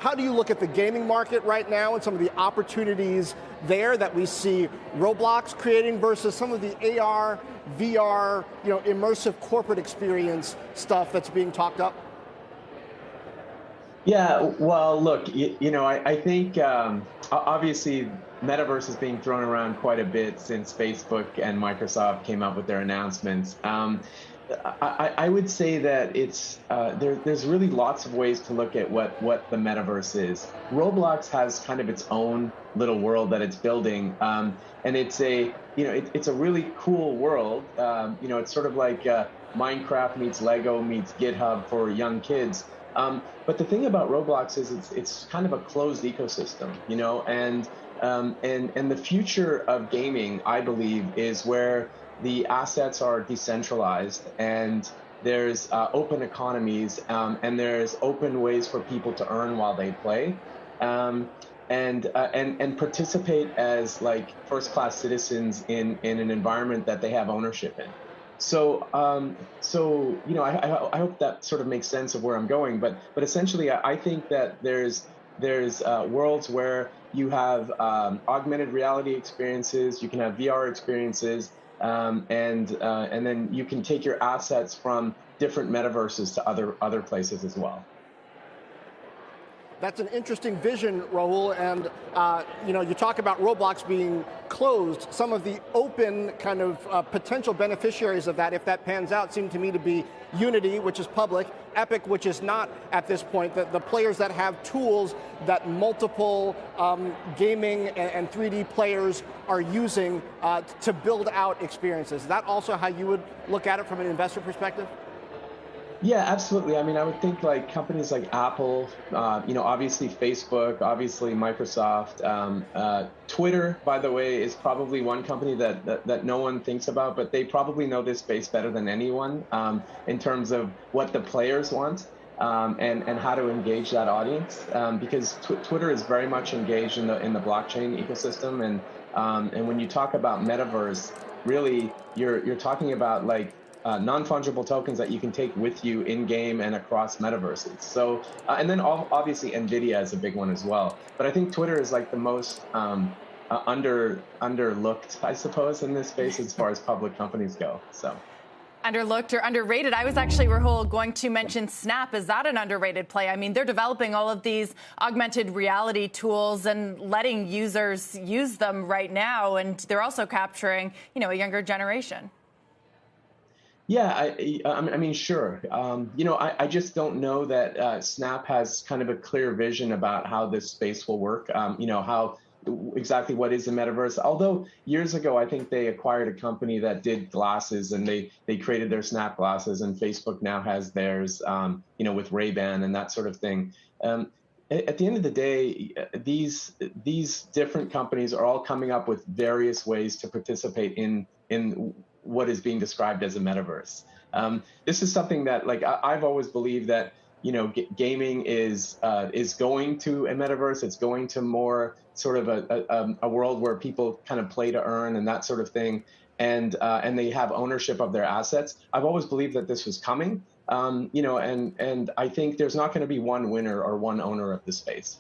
how do you look at the gaming market right now and some of the opportunities there that we see Roblox creating versus some of the AR, VR, immersive corporate experience stuff that's being talked up? Yeah, well, look, I think obviously metaverse is being thrown around quite a bit since Facebook and Microsoft came out with their announcements. I would say that there's really lots of ways to look at what the metaverse is. Roblox has kind of its own little world that it's building, and it's it's a really cool world. It's sort of like Minecraft meets Lego meets GitHub for young kids. But the thing about Roblox is it's kind of a closed ecosystem, and the future of gaming, I believe, is where the assets are decentralized and there's open economies and there's open ways for people to earn while they play and participate as like first-class citizens in an environment that they have ownership in. So, I hope that sort of makes sense of where I'm going. But essentially, I think that there's worlds where you have augmented reality experiences, you can have VR experiences, and then you can take your assets from different metaverses to other places as well. That's an interesting vision, Rahul, and you talk about Roblox being closed. Some of the open kind of potential beneficiaries of that, if that pans out, seem to me to be Unity, which is public, Epic, which is not at this point, the players that have tools that multiple gaming and 3D players are using to build out experiences. Is that also how you would look at it from an investor perspective? Yeah, absolutely. I mean, I would think like companies like Apple, obviously Facebook, obviously Microsoft, Twitter, by the way, is probably one company that no one thinks about, but they probably know this space better than anyone in terms of what the players want and how to engage that audience, because Twitter is very much engaged in the blockchain ecosystem, and when you talk about metaverse, really you're talking about like non-fungible tokens that you can take with you in-game and across metaverses. So, and then obviously NVIDIA is a big one as well. But I think Twitter is like the most underlooked, I suppose, in this space as far as public companies go. So. Underlooked or underrated. I was actually, Rahul, going to mention Snap. Is that an underrated play? I mean, they're developing all of these augmented reality tools and letting users use them right now. And they're also capturing, a younger generation. Yeah, I mean, sure. I just don't know that Snap has kind of a clear vision about how this space will work. How exactly what is the metaverse. Although years ago, I think they acquired a company that did glasses, and they created their Snap glasses, and Facebook now has theirs, with Ray-Ban and that sort of thing. At the end of the day, these different companies are all coming up with various ways to participate in what is being described as a metaverse. This is something that, like, I've always believed that, gaming is going to a metaverse. It's going to more sort of a world where people kind of play to earn and that sort of thing, and they have ownership of their assets. I've always believed that this was coming, and I think there's not going to be one winner or one owner of the space.